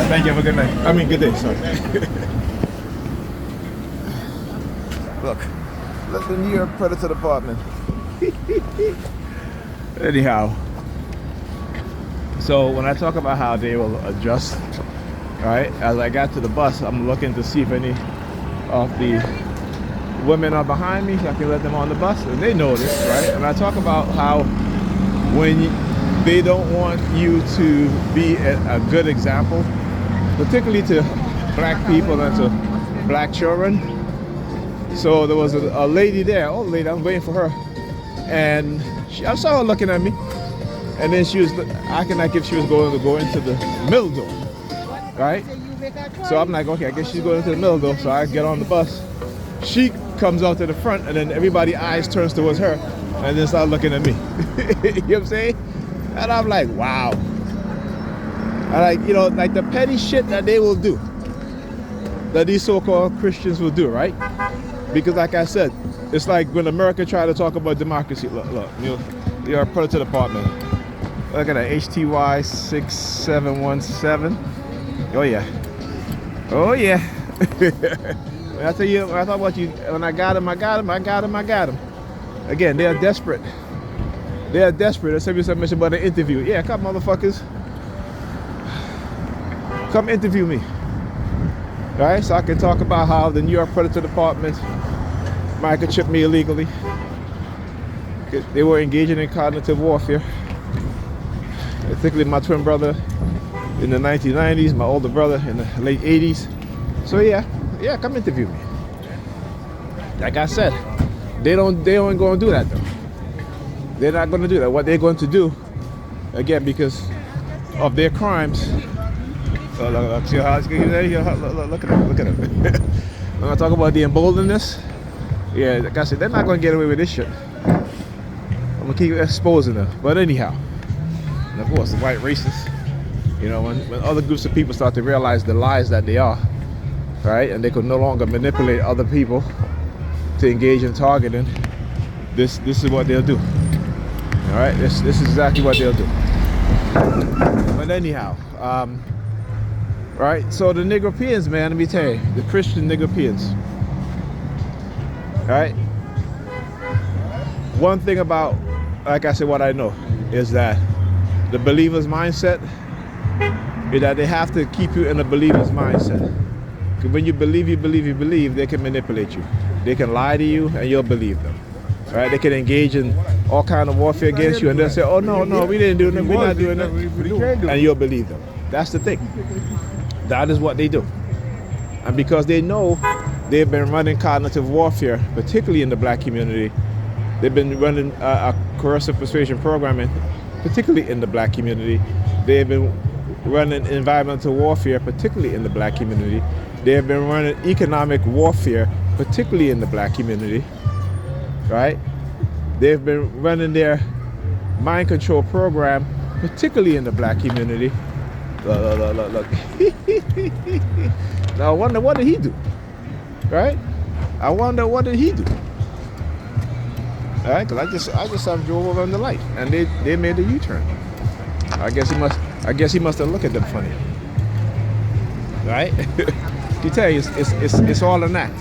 Thank you. Have a good night. I mean, good day. Sorry. Look, the New York Predator Department. Anyhow, so when I talk about how they will adjust, right? As I got to the bus, I'm looking to see if any of the women are behind me, so I can let them on the bus, and they know this, right? And I talk about how when they don't want you to be a good example, particularly to black people and to black children. So there was a lady there, old lady, I'm waiting for her, and I saw her looking at me, and then she was acting like if she was going to go into the middle door, right? So I'm like, okay, I guess she's going into the middle door, so I get on the bus. She comes out to the front, and then everybody's eyes turns towards her, and then start looking at me. You know what I'm saying? And I'm like, wow. I like, you know, like the petty shit that they will do, that these so-called Christians will do, right? Because like I said, it's like when America tried to talk about democracy. Look, you know, they are Predator Department. Look at that, HTY 6717. Oh yeah. Oh yeah. When I tell you, when I talk about you, when I got him. Again, they are desperate. They are desperate. Let's say you some mission about an interview. Yeah, come motherfuckers. Come interview me. All right, so I can talk about how the New York Predator Department microchipped me illegally. They were engaging in cognitive warfare. Particularly my twin brother in the 1990s, my older brother in the late 80s. So yeah, come interview me. Like I said, they ain't gonna do that though. They're not gonna do that. What they're going to do, again, because of their crimes. Look at him. Look at him. When I talk about the emboldenedness, yeah, like I said, they're not gonna get away with this shit. I'm gonna keep exposing them. But anyhow, and of course, the white racists, you know, when other groups of people start to realize the lies that they are, right, and they could no longer manipulate other people to engage in targeting, this is what they'll do. All right, this is exactly what they'll do. But anyhow, right, so the Negropeans, man, let me tell you, the Christian Negropeans, right? One thing about, like I said, what I know is that the believer's mindset is that they have to keep you in a believer's mindset. Because when you believe, they can manipulate you. They can lie to you and you'll believe them. Right? They can engage in all kind of warfare against you and they'll say, oh no, we didn't do nothing, we're not doing that. And you'll believe them. That's the thing. That is what they do. And because they know they've been running cognitive warfare, particularly in the black community, they've been running a coercive persuasion programming, particularly in the black community. They've been running environmental warfare, particularly in the black community. They have been running economic warfare, particularly in the black community, right? They've been running their mind control program, particularly in the black community. Look. Now I wonder, what did he do? Right? I wonder, what did he do? All right, because I just drove over on the light, and they made a U-turn. I guess he must have looked at them funny. Right? You tell you, it's all an act.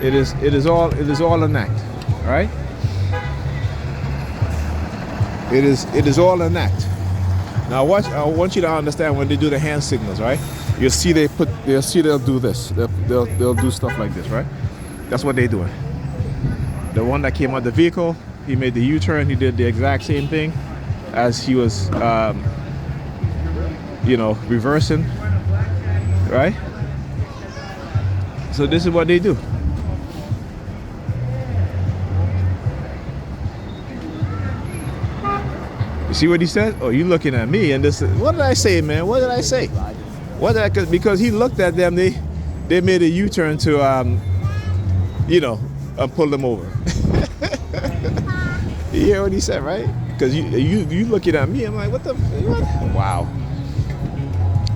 It is all an act. Right? It is all an act. Now watch. I want you to understand when they do the hand signals, right? You'll see they'll do this. They'll do stuff like this, right? That's what they're doing. The one that came out the vehicle, he made the U-turn. He did the exact same thing as he was, reversing, right? So this is what they do. You see what he said? Oh, you looking at me, and this. What did I say, man? What did I say? Because he looked at them, they made a U-turn to, pull them over. You hear what he said, right? Because you looking at me, I'm like, what? Wow.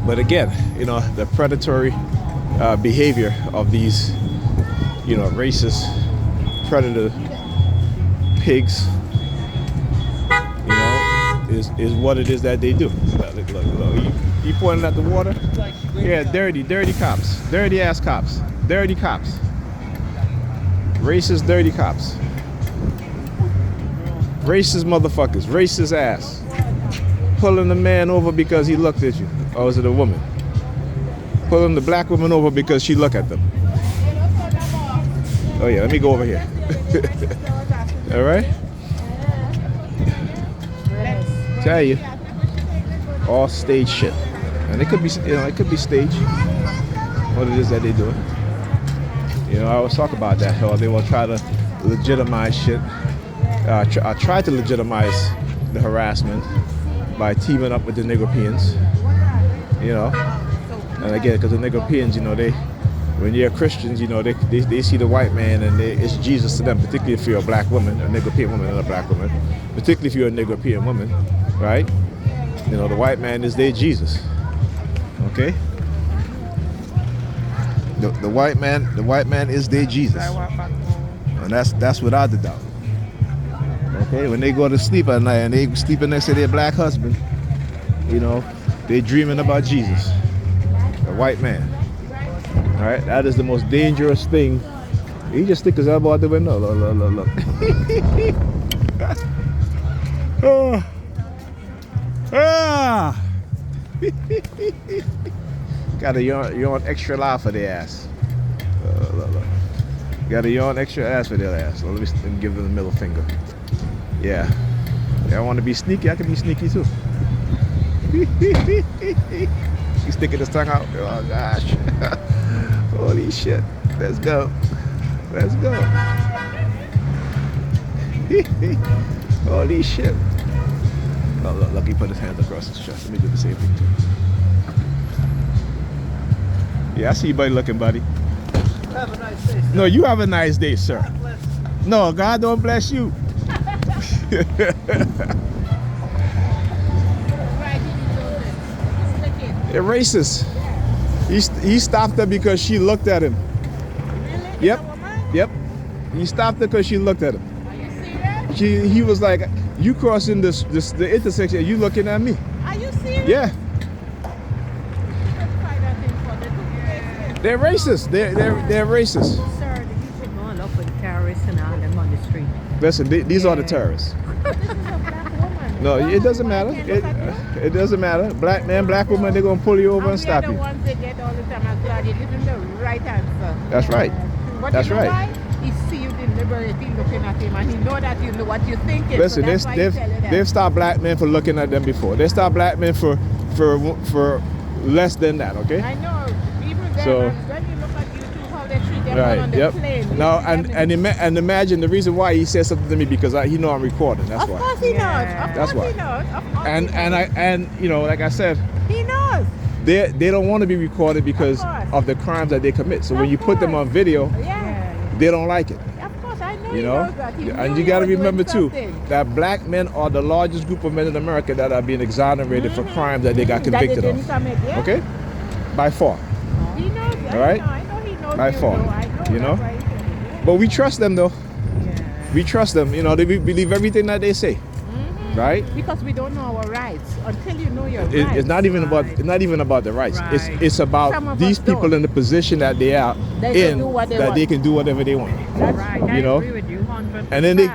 But again, the predatory behavior of these, racist predator pigs, is what it is that they do. Look. You pointing at the water? Yeah, dirty cops. Dirty ass cops. Dirty cops. Racist, dirty cops. Racist motherfuckers. Racist ass. Pulling the man over because he looked at you. Or was it a woman? Pulling the black woman over because she looked at them. Oh yeah, let me go over here. All right? Tell you, all stage shit, and it could be, it could be stage. What it is that they doing? I always talk about that. How they will try to legitimize shit. I tried to legitimize the harassment by teaming up with the Negropeans. And again, because the Negropeans, when you're Christians, they see the white man and it's Jesus to them, particularly if you're a black woman, a Negropean woman and a black woman, particularly if you're a Negropean woman, right? The white man is their Jesus. Okay? The white man is their Jesus. And that's without the doubt. Okay, when they go to sleep at night and they sleeping next to their black husband, they're dreaming about Jesus. The white man. All right, that is the most dangerous thing. He just stick his elbow out the window. Look. Got to yawn extra loud for their ass. Look. Got to yawn extra ass for their ass. Let me give them the middle finger. Yeah. I want to be sneaky. I can be sneaky too. He's sticking his tongue out. Oh gosh. Holy shit. Let's go. Holy shit. Oh, look, he put his hands across his chest. Let me do the same thing too. Yeah, I see you, buddy, looking, buddy. Have a nice day, sir. No, you have a nice day, sir. God bless you. No, God don't bless you. They're racist. He stopped her because she looked at him. Really? Yep. He stopped her because she looked at him. Are you serious? He was like, "You crossing the intersection? You looking at me?" Are you serious? Yeah. They're racist. They're racist. Sir, the people going up with terrorists and all them on the street. Listen, these are the terrorists. This is a black woman. No, it doesn't matter. It doesn't matter. Black man, black woman, they're gonna pull you over and stop the you. ones they get all the time. I'm glad you didn't the right answer. That's right. But That's you know right. why? He see you deliberately looking at him, and he know that you know what you're thinking. Listen, so that's why he tell you that. they've stopped black men for looking at them before. They stopped black men for less than that. Okay. I know. Even them, So- when you look at you two, how they treat them Right. on the Yep. plane. No, You see them and imagine the reason why he said something to me because he know I'm recording. That's Of why. course he knows. Yeah. Of That's course he why. knows. Of course And he knows. like I said, He knows. they don't want to be recorded because Of course. of the crimes that they commit. So when Of you put them course. on video, Yeah. they don't like it. Of course, I know You he know, knows that. He and knew you got to were doing remember too something. that black men are the largest group of men in America that are being exonerated for crimes that they got convicted that they of. didn't commit, yeah? Okay, by far. He knows. All right? I know he knows. By you far. know. I know. You know? That's why he said it, yeah. But we trust them though. Yeah. We trust them. You know, they believe everything that they say, right? Because we don't know our rights. Until you know your It- rights. it's not even about. Right. It's not even about the rights. Right. It's Some about of these us people don't. in the position that they are They can in, do what they that want. they can do whatever they want. That's Right. I You know? agree with you 100%.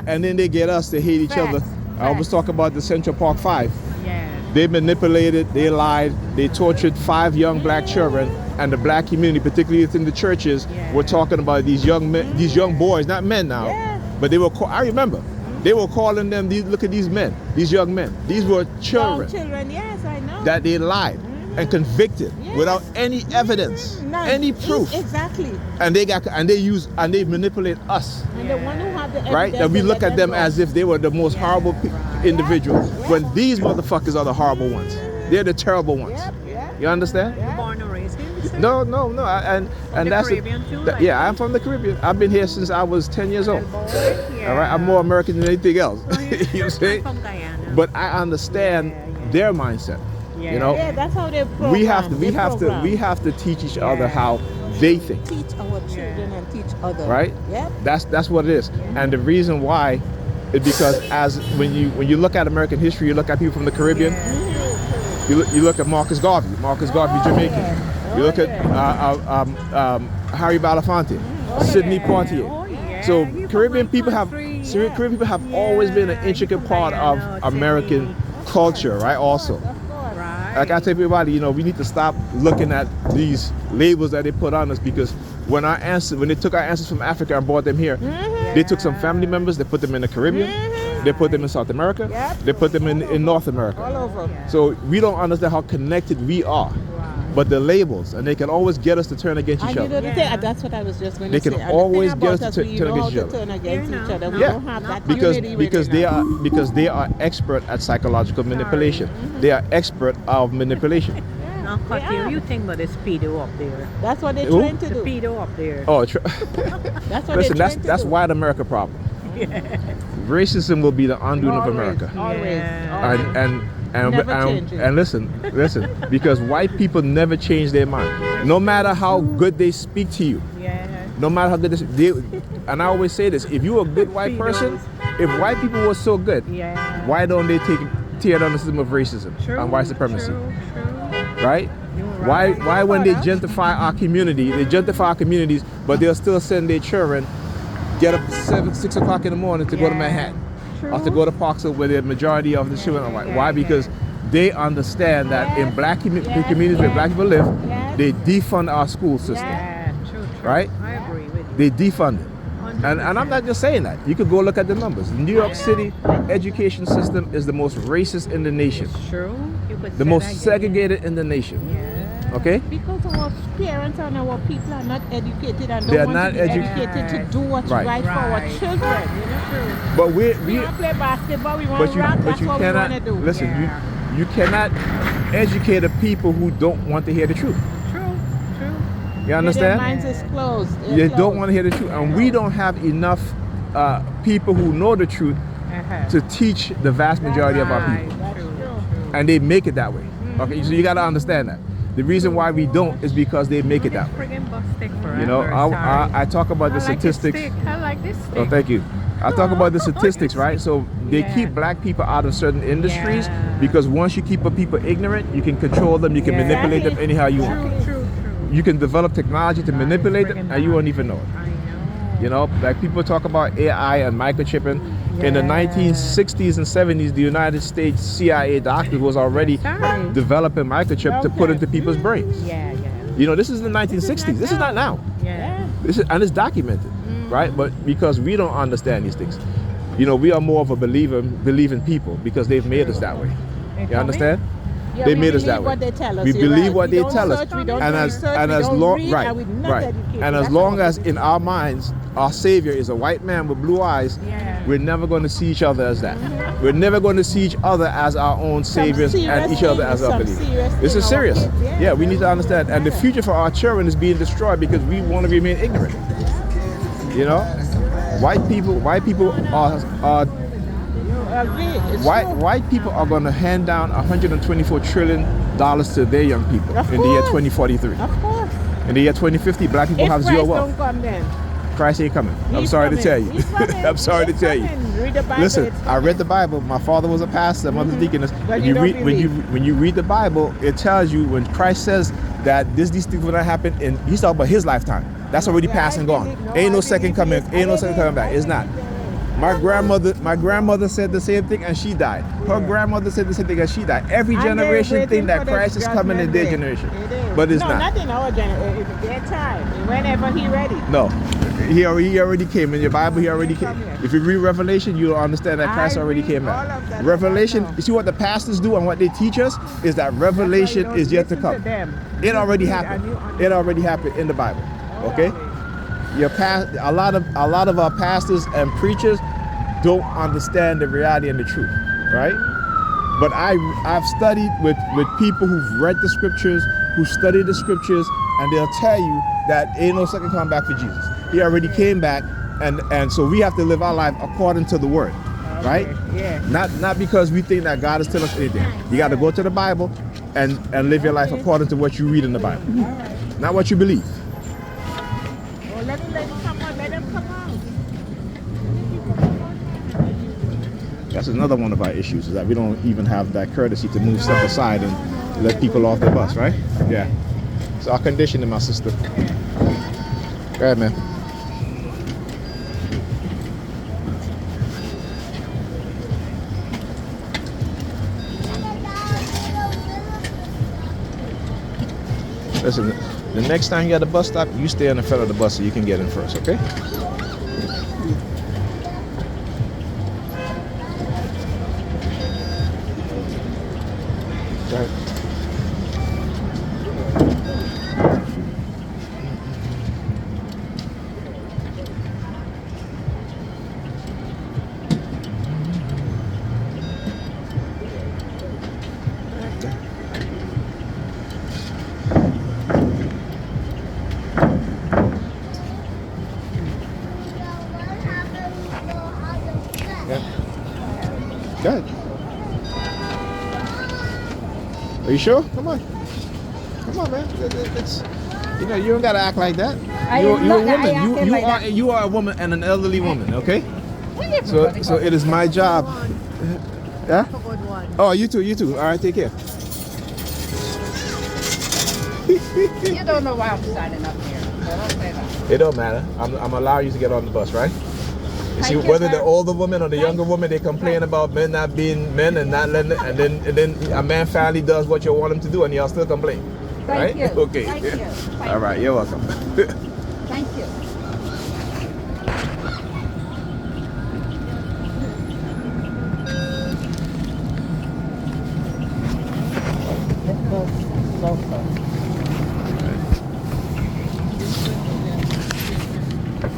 And then they get us to hate each other. Facts. I always talk about the Central Park Five. Yeah. They manipulated, they lied, they tortured 5 young black children, and the black community, particularly within the churches, Yeah. were talking about these young men, these young boys, not men now, Yeah. but they were. I remember, they were calling them. Look at these men, these young men. These were children Children, yes, I know. that they lied and convicted Yes. without any evidence, None. any proof, Exactly. and they manipulate us. And the one who have the Right? evidence That we and look let at them go. as if they were the most horrible individuals, Yeah. when these motherfuckers are the horrible ones. They're the terrible ones. Yep, yeah. You understand? You born and raised here? you say? No, and the that's Caribbean too, like yeah. me? I'm from the Caribbean. I've been here since I was 10 years old. Yeah. All right, I'm more American than anything else. Oh, yeah. You know what I'm saying? I'm from Guyana. But I understand Yeah. their mindset. Yeah. You know, Yeah, that's how they program. we have to teach each other Yeah. how they think. teach our children and teach others. Right? Yep. That's what it is. And the reason why is because when you look at American history, you look at people from the Caribbean. You look at Marcus Garvey, Jamaican. You look at Harry Belafonte, Sidney Poitier. So Caribbean people have always been an intricate part of American culture, right? Also, like I tell everybody, you know, we need to stop looking at these labels that they put on us, because when they took our ancestors from Africa and brought them here, they took some family members, they put them in the Caribbean, they put them in South America, they put them in North America. All over. So we don't understand how connected we are. But the labels, and they can always get us to turn against each other. That's what I was just going to say. They can always get us to turn against each other. Turn against each other. We Yeah, don't have that because unity they are expert at psychological manipulation. They are expert of manipulation. Now, Cartier, you think about the speedo up there? That's what they're Who? trying to The do. speedo up there. Oh, That's what listen, they're trying to that's do. white America problem. Racism will be the undoing of America. Always. And Never changes. and listen, because white people never change their mind, no matter how good they speak to you. Yeah. No matter how good they, and I always say this: if you're a good white person, if white people were so good, Yeah. why don't they tear down the system of racism True, and white supremacy? True. Right? Why when they gentrify our community, they gentrify our communities, but they'll still send their children get up 6 o'clock in the morning to go to Manhattan or to go to Parksville, where the majority of the children are white. Why? Because they understand that in black communities where black people live, they defund our school system. Yeah, true. Right? I agree with you. They defund it. And I'm not just saying that. You could go look at the numbers. The New York City education system is the most racist in the nation. True. You could The say most that, segregated in the nation. Yeah. Okay? Because our parents and our people are not educated and They are don't not want to be educated to do what's right, for our Right. children. You know? But We we want to play basketball, we want to rock, that's what we want to do. listen. Yeah. You cannot educate a people who don't want to hear the truth. True. You Their understand? minds is closed. They don't want to hear the truth, and we don't have enough people who know the truth to teach the vast majority of our people, That's true. and they make it that way. Okay, so you got to understand that. The reason why we don't is because they make it that way. Friggin' bus stick forever. You know, I talk about the statistics. I like this stick. Oh, thank you. I talk about the statistics, right? So they keep black people out of certain industries Yeah. because once you keep a people ignorant, you can control them, you can manipulate them anyhow you want. True. You can develop technology to manipulate them, and you won't even know it. I know. You know, like people talk about AI and microchipping. In the 1960s and 70s, the United States CIA doctor was already Sorry. developing microchip to put into people's brains. Yeah. You know, this is the 1960s. This is not now. Yeah. And it's documented, right? But because we don't understand these things, you know, we are more of a believing people because they've made us that way. You understand? Yeah, They we made us believe that way. what they tell us. We You're believe right. what We they don't tell us, search, we don't and do as research, and we as don't long read, right, and we're not right, educated. and as That's long all. as in our minds our savior is a white man with blue eyes, Yeah. we're never going to see each other as that. We're never going to see each other as our own saviors and each other as our believers. This is serious. Yeah, we need to understand, and the future for our children is being destroyed because we want to remain ignorant. You know, white people are white people are going to hand down $124 trillion to their young people Of in the year course. 2043. Of course. In the year 2050, black people If have Christ zero wealth. don't come then. Christ ain't coming. I'm He's sorry to coming. tell you. He's coming. I'm sorry to He's tell you. coming. Read the Bible. Listen, It's I read the Bible. My father was a pastor, mother's deaconess. But you don't When you read the Bible, it tells you when Christ says that these things will not happen, and he's talking about his lifetime. That's already past and gone. Ain't no second coming. Ain't no second coming back. It's not. My grandmother said the same thing and she died. Her grandmother said the same thing and she died. Every And they're generation waiting think that for the Christ is coming in their judgment day. generation, It is. but it's no, not. not in our generation. It's their time. Whenever he ready. No, he already came in your Bible. He already came. If you read Revelation, you'll understand that Christ I already read came all of back. that. Revelation. I know. You see what the pastors do and what they teach us is that revelation is yet to come. It already happened. It already happened in the Bible. Okay. A lot of our pastors and preachers don't understand the reality and the truth, right? But I've studied with people who've read the scriptures, who study the scriptures, and they'll tell you that ain't no second come back for Jesus. He already came back, and so we have to live our life according to the word, right? Yeah. Not because we think that God is telling us anything. You got to go to the Bible and live your life according to what you read in the Bible, not what you believe. Oh, let him come on. Let him come on. That's another one of our issues, is that we don't even have that courtesy to move stuff aside and let people off the bus, right? Yeah. It's our conditioning, my sister. Go ahead, man. Listen, the next time you're at the bus stop, you stay in the front of the bus so you can get in first, okay? Right. Good. Are you sure? Come on. Come on, man. It's, you know, you don't gotta act like that. You're a woman. You are a woman and an elderly woman, okay? So it is my job. Yeah? Oh, you too. All right, take care. You don't know why I'm standing up here. So don't say that. It don't matter. I'm allowing you to get on the bus, right? You see, whether the older woman or the younger woman, they complain about men not being men and not letting, and then a man finally does what you want him to do, and y'all still complain, right? Thank you. Okay. Thank you. All right, you're welcome. Thank you. Let's go.